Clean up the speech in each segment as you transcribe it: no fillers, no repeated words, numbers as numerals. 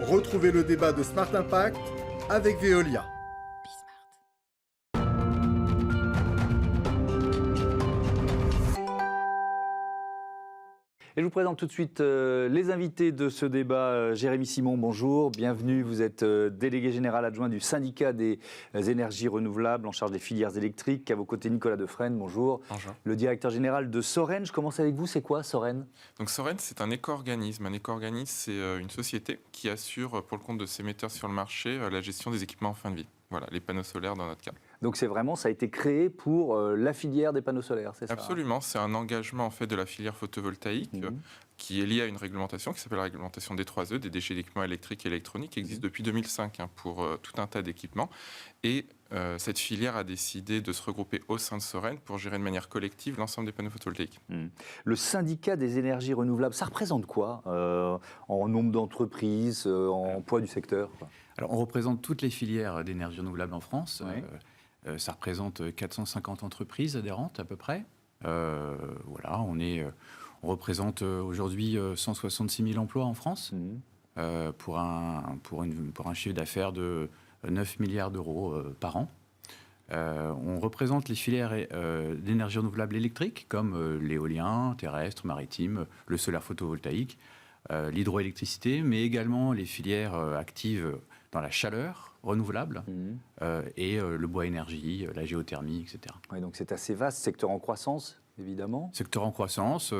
Retrouvez le débat de Smart Impact avec Veolia. Et je vous présente tout de suite les invités de ce débat. Jérémy Simon, bonjour, bienvenue. Vous êtes délégué général adjoint du syndicat des énergies renouvelables en charge des filières électriques. À vos côtés, Nicolas Defresne, bonjour. Bonjour. Le directeur général de Soren. Je commence avec vous, c'est quoi Soren ? Donc Soren, c'est un éco-organisme. Un éco-organisme, c'est une société qui assure, pour le compte de ses metteurs sur le marché, la gestion des équipements en fin de vie. Voilà, les panneaux solaires dans notre cas. Donc c'est vraiment, ça a été créé pour la filière des panneaux solaires, c'est ça ? Absolument, c'est un engagement en fait de la filière photovoltaïque qui est lié à une réglementation qui s'appelle la réglementation des 3E, des déchets d'équipements électriques et électroniques, qui existe depuis 2005 pour tout un tas d'équipements. Et cette filière a décidé de se regrouper au sein de Soren pour gérer de manière collective l'ensemble des panneaux photovoltaïques. Le syndicat des énergies renouvelables, ça représente quoi en nombre d'entreprises, en poids du secteur ? Alors, on représente toutes les filières d'énergie renouvelable en France. Ouais. Ça représente 450 entreprises adhérentes à peu près. Voilà, on représente aujourd'hui 166 000 emplois en France pour un chiffre d'affaires de 9 milliards d'euros par an. On représente les filières d'énergie renouvelable électrique comme l'éolien, terrestre, maritime, le solaire photovoltaïque, l'hydroélectricité, mais également les filières actives dans la chaleur renouvelable et le bois énergie, la géothermie, etc. Ouais, donc c'est assez vaste, secteur en croissance, évidemment. Secteur en croissance,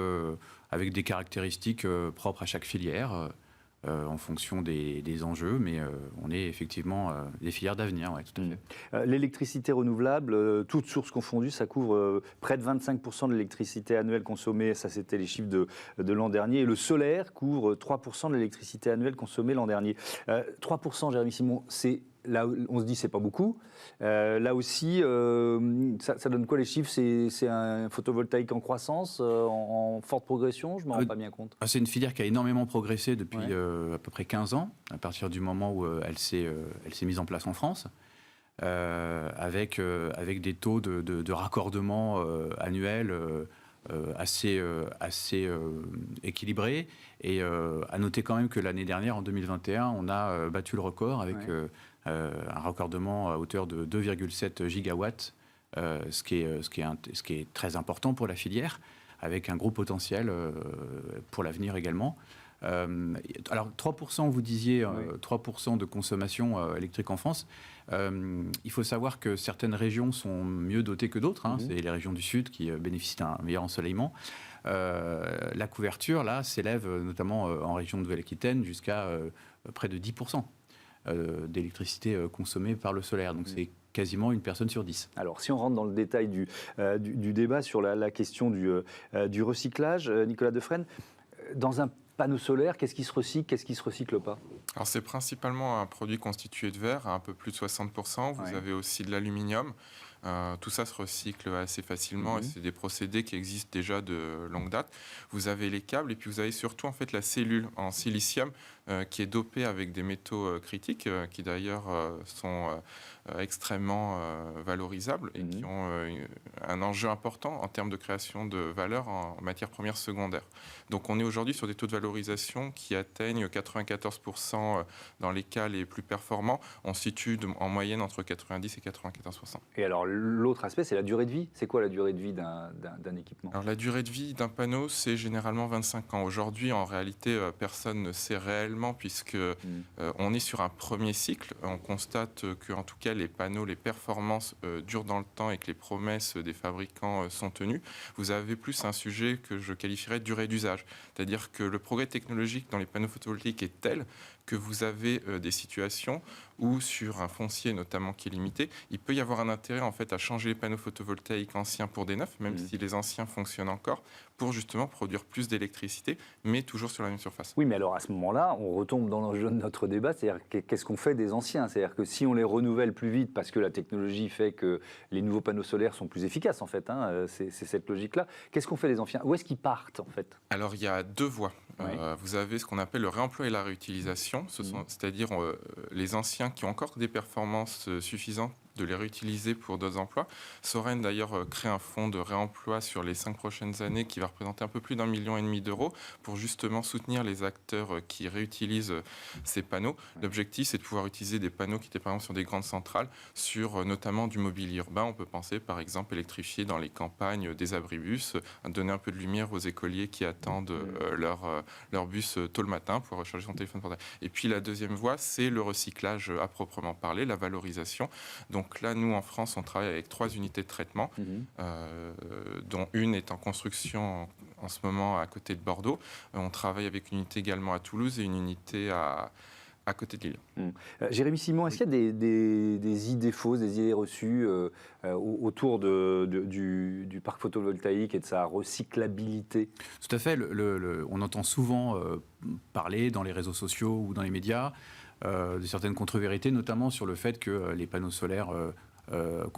avec des caractéristiques propres à chaque filière, en fonction des enjeux, mais on est effectivement des filières d'avenir, ouais, tout à fait. L'électricité renouvelable, toutes sources confondues, ça couvre près de 25% de l'électricité annuelle consommée, ça c'était les chiffres de l'an dernier, et le solaire couvre 3% de l'électricité annuelle consommée l'an dernier. 3%, Jérémy Simon, c'est... Là, on se dit c'est pas beaucoup. Là aussi, ça donne quoi les chiffres ? C'est un photovoltaïque en croissance, en forte progression ? Je ne me rends pas bien compte. C'est une filière qui a énormément progressé depuis à peu près 15 ans, à partir du moment où elle s'est mise en place en France, avec des taux de raccordement annuels assez équilibrés. Et à noter quand même que l'année dernière, en 2021, on a battu le record avec un raccordement à hauteur de 2,7 gigawatts, ce qui est très important pour la filière, avec un gros potentiel pour l'avenir également. Alors 3%, vous disiez, 3% de consommation électrique en France. Il faut savoir que certaines régions sont mieux dotées que d'autres. C'est les régions du Sud qui bénéficient d'un meilleur ensoleillement. La couverture, là, s'élève notamment en région de Nouvelle-Aquitaine jusqu'à près de 10% d'électricité consommée par le solaire. Donc c'est quasiment une personne sur 10. Alors, si on rentre dans le détail du débat sur la question du recyclage, Nicolas Defresne, dans un panneau solaire, qu'est-ce qui se recycle, qu'est-ce qui ne se recycle pas ? Alors c'est principalement un produit constitué de verre, à un peu plus de 60%. Vous avez aussi de l'aluminium. Tout ça se recycle assez facilement et c'est des procédés qui existent déjà de longue date. Vous avez les câbles et puis vous avez surtout en fait la cellule en silicium qui est dopée avec des métaux critiques qui d'ailleurs sont extrêmement valorisables et qui ont un enjeu important en termes de création de valeur en matière première secondaire. Donc on est aujourd'hui sur des taux de valorisation qui atteignent 94% dans les cas les plus performants. On se situe en moyenne entre 90 et 94%. Et alors l'autre aspect, c'est la durée de vie. C'est quoi la durée de vie d'un équipement ? Alors la durée de vie d'un panneau, c'est généralement 25 ans. Aujourd'hui, en réalité, personne ne sait réellement puisque on est sur un premier cycle. On constate que, en tout cas, les panneaux, les performances durent dans le temps et que les promesses des fabricants sont tenues. Vous avez plus un sujet que je qualifierais de durée d'usage. C'est-à-dire que le progrès technologique dans les panneaux photovoltaïques est tel que vous avez des situations où, sur un foncier notamment qui est limité, il peut y avoir un intérêt en fait à changer les panneaux photovoltaïques anciens pour des neufs, même si les anciens fonctionnent encore, pour justement produire plus d'électricité, mais toujours sur la même surface. Oui, mais alors à ce moment-là, on retombe dans l'enjeu de notre débat, c'est-à-dire qu'est-ce qu'on fait des anciens ? C'est-à-dire que si on les renouvelle plus vite parce que la technologie fait que les nouveaux panneaux solaires sont plus efficaces en fait, c'est cette logique-là, qu'est-ce qu'on fait des anciens ? Où est-ce qu'ils partent en fait ? Alors il y a deux voies. Vous avez ce qu'on appelle le réemploi et la réutilisation, c'est-à-dire les anciens qui ont encore des performances suffisantes de les réutiliser pour d'autres emplois. Soren d'ailleurs crée un fonds de réemploi sur les 5 prochaines années qui va représenter un peu plus d'1,5 million d'euros pour justement soutenir les acteurs qui réutilisent ces panneaux. L'objectif, c'est de pouvoir utiliser des panneaux qui étaient par exemple sur des grandes centrales, sur notamment du mobilier urbain. On peut penser par exemple électrifier dans les campagnes des abribus, donner un peu de lumière aux écoliers qui attendent leur bus tôt le matin pour recharger son téléphone portable. Et puis la deuxième voie, c'est le recyclage à proprement parler, la valorisation. Donc là, nous en France, on travaille avec 3 unités de traitement, dont une est en construction en ce moment à côté de Bordeaux. On travaille avec une unité également à Toulouse et une unité à côté de Lille. Jérémy Simon, est-ce qu'il y a des idées fausses, des idées reçues autour du parc photovoltaïque et de sa recyclabilité? Tout à fait. On entend souvent parler dans les réseaux sociaux ou dans les médias de certaines contre-vérités, notamment sur le fait que les panneaux solaires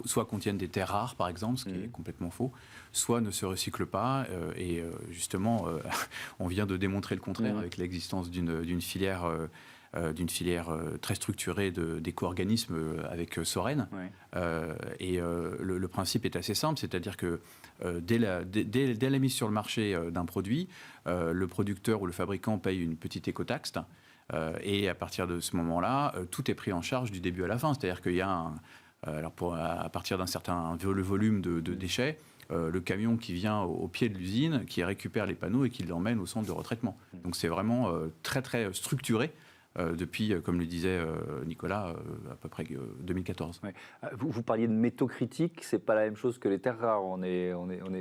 soit contiennent des terres rares, par exemple, ce qui est complètement faux, soit ne se recyclent pas. Justement, on vient de démontrer le contraire avec l'existence d'une filière très structurée d'éco-organismes avec Soren. Le principe est assez simple, c'est-à-dire que dès la mise sur le marché d'un produit, le producteur ou le fabricant paye une petite écotaxe. Et à partir de ce moment-là, tout est pris en charge du début à la fin. C'est-à-dire qu'il y a à partir d'un certain volume de déchets, le camion qui vient au pied de l'usine, qui récupère les panneaux et qui l'emmène au centre de retraitement. Donc c'est vraiment très très structuré depuis, comme le disait Nicolas, à peu près 2014. Ouais. Vous parliez de métaux critiques, c'est pas la même chose que les terres rares.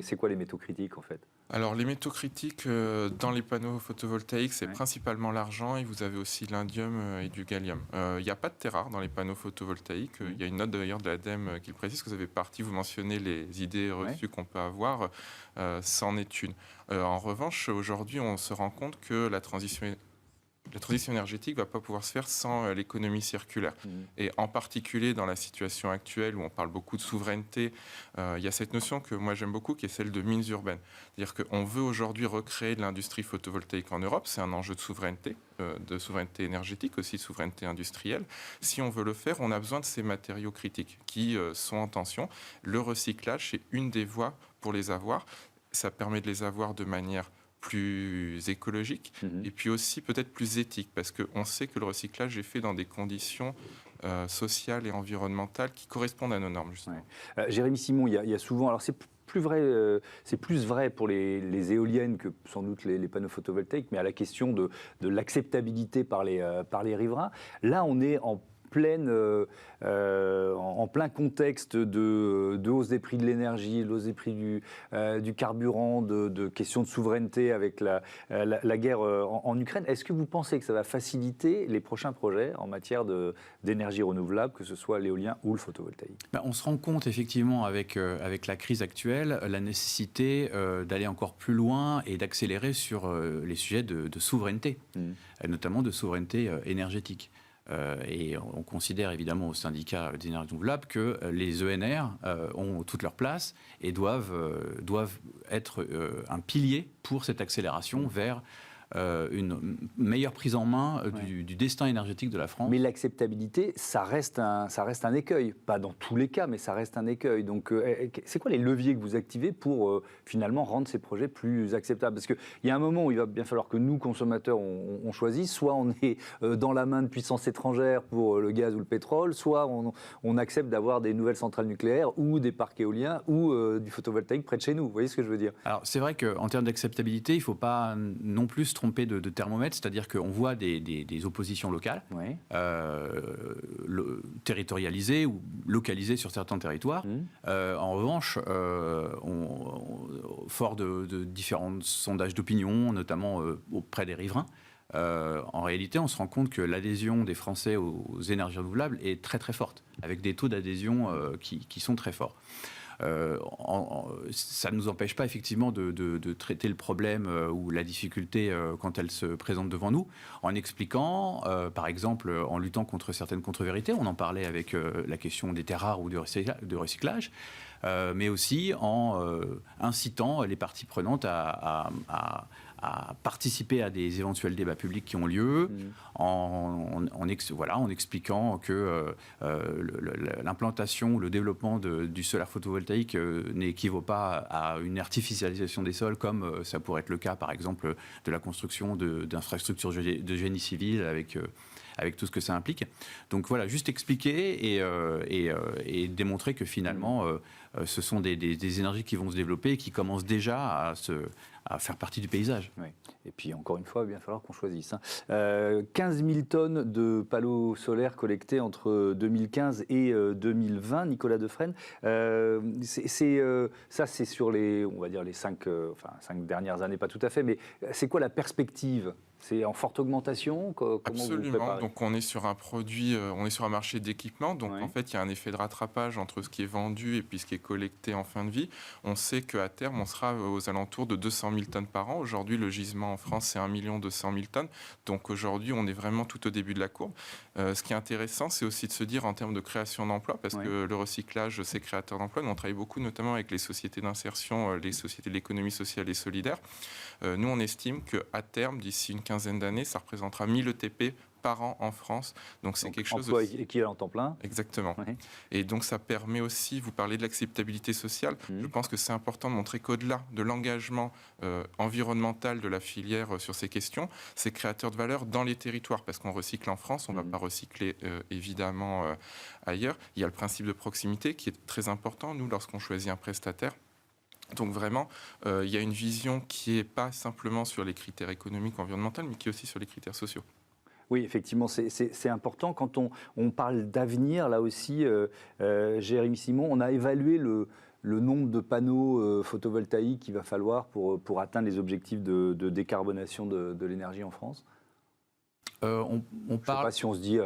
C'est quoi les métaux critiques en fait? Alors les métaux critiques dans les panneaux photovoltaïques, c'est principalement l'argent et vous avez aussi l'indium et du gallium. Il n'y a pas de terres rares dans les panneaux photovoltaïques. Il y a une note d'ailleurs de l'ADEME qui le précise, que vous avez vous mentionnez les idées reçues qu'on peut avoir, c'en est une. En revanche, aujourd'hui, on se rend compte que la transition énergétique ne va pas pouvoir se faire sans l'économie circulaire. Et en particulier dans la situation actuelle où on parle beaucoup de souveraineté, il y a cette notion que moi j'aime beaucoup qui est celle de mines urbaines. C'est-à-dire qu'on veut aujourd'hui recréer de l'industrie photovoltaïque en Europe. C'est un enjeu de souveraineté énergétique, aussi de souveraineté industrielle. Si on veut le faire, on a besoin de ces matériaux critiques qui sont en tension. Le recyclage, c'est une des voies pour les avoir. Ça permet de les avoir de manière plus écologique et puis aussi peut-être plus éthique, parce qu'on sait que le recyclage est fait dans des conditions sociales et environnementales qui correspondent à nos normes, justement. Jérémy Simon, il y a souvent... Alors c'est plus vrai pour les éoliennes que sans doute les panneaux photovoltaïques, mais à la question de l'acceptabilité par les riverains. Là, on est en plein contexte de hausse des prix de l'énergie, de hausse des prix du carburant, de questions de souveraineté avec la guerre en Ukraine. Est-ce que vous pensez que ça va faciliter les prochains projets en matière d'énergie renouvelable, que ce soit l'éolien ou le photovoltaïque? On se rend compte effectivement avec la crise actuelle, la nécessité d'aller encore plus loin et d'accélérer sur les sujets de souveraineté, notamment de souveraineté énergétique. Et on considère évidemment au syndicat des énergies renouvelables que les ENR ont toute leur place et doivent être un pilier pour cette accélération vers une meilleure prise en main du destin énergétique de la France. Mais l'acceptabilité, ça reste un écueil. Pas dans tous les cas, mais ça reste un écueil. Donc, c'est quoi les leviers que vous activez pour finalement rendre ces projets plus acceptables? Parce qu'il y a un moment où il va bien falloir que nous, consommateurs, on choisisse. Soit on est dans la main de puissances étrangères pour le gaz ou le pétrole, soit on accepte d'avoir des nouvelles centrales nucléaires ou des parcs éoliens ou du photovoltaïque près de chez nous. Vous voyez ce que je veux dire? Alors, c'est vrai qu'en termes d'acceptabilité, il ne faut pas non plus tromper de thermomètre, c'est-à-dire qu'on voit des oppositions locales, territorialisées ou localisées sur certains territoires. En revanche, fort de différents sondages d'opinion, notamment auprès des riverains, en réalité, on se rend compte que l'adhésion des Français aux énergies renouvelables est très très forte, avec des taux d'adhésion qui sont très forts. Ça ne nous empêche pas effectivement de traiter le problème ou la difficulté quand elle se présente devant nous, en expliquant, par exemple, en luttant contre certaines contre-vérités. On en parlait avec la question des terres rares ou de recyclage, mais aussi en incitant les parties prenantes à à participer à des éventuels débats publics qui ont lieu, en expliquant que l'implantation ou le développement du solaire photovoltaïque n'équivaut pas à une artificialisation des sols, comme ça pourrait être le cas, par exemple, de la construction d'infrastructures de génie civil avec tout ce que ça implique. Donc voilà, juste expliquer et démontrer que finalement, ce sont des énergies qui vont se développer et qui commencent déjà à faire partie du paysage. Oui. Et puis encore une fois, il va bien falloir qu'on choisisse. 15 000 tonnes de panneaux solaires collectés entre 2015 et 2020, Nicolas Defrenne. Ça, c'est sur on va dire les 5 dernières années, pas tout à fait, mais c'est quoi la perspective ? C'est en forte augmentation? Absolument. Donc on est sur un produit, on est sur un marché d'équipement. Donc en fait, il y a un effet de rattrapage entre ce qui est vendu et puis ce qui est collecté en fin de vie. On sait qu'à terme, on sera aux alentours de 200 000 tonnes par an. Aujourd'hui, le gisement en France, c'est 1 200 000 tonnes. Donc aujourd'hui, on est vraiment tout au début de la courbe. Ce qui est intéressant, c'est aussi de se dire en termes de création d'emplois, parce que le recyclage, c'est créateur d'emplois. Nous, on travaille beaucoup notamment avec les sociétés d'insertion, les sociétés de l'économie sociale et solidaire. Nous, on estime qu'à terme, d'ici une quinzaine d'années, ça représentera 1000 ETP par an en France. Donc c'est quelque chose emploi équivalent temps plein. Exactement. Oui. Et donc ça permet aussi, vous parlez de l'acceptabilité sociale, je pense que c'est important de montrer qu'au-delà de l'engagement environnemental de la filière sur ces questions, c'est créateur de valeur dans les territoires, parce qu'on recycle en France, on ne va pas recycler évidemment ailleurs. Il y a le principe de proximité qui est très important, nous, lorsqu'on choisit un prestataire. Donc vraiment, il y a une vision qui n'est pas simplement sur les critères économiques, environnementaux, mais qui est aussi sur les critères sociaux. Oui, effectivement, c'est important. Quand on parle d'avenir, là aussi, Jérémy Simon, on a évalué le nombre de panneaux photovoltaïques qu'il va falloir pour atteindre les objectifs de décarbonation de l'énergie en France. On je ne sais pas si on se dit,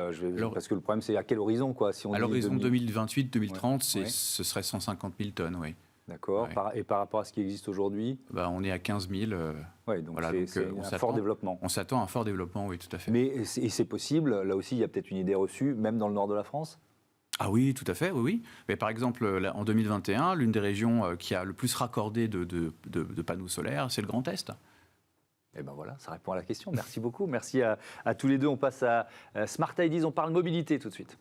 parce que le problème c'est à quel horizon, quoi. Si on à l'horizon 2028-2030, ce serait 150 000 tonnes, oui. D'accord. Ouais. Et par rapport à ce qui existe aujourd'hui, on est à 15 000. Donc voilà, c'est un fort développement. On s'attend à un fort développement, oui, tout à fait. Mais c'est possible, là aussi il y a peut-être une idée reçue, même dans le nord de la France? Ah oui, tout à fait, oui. Mais par exemple, en 2021, l'une des régions qui a le plus raccordé de panneaux solaires, c'est le Grand Est. Et ben voilà, ça répond à la question. Merci beaucoup. Merci à tous les deux. On passe à Smart Ideas, on parle mobilité tout de suite.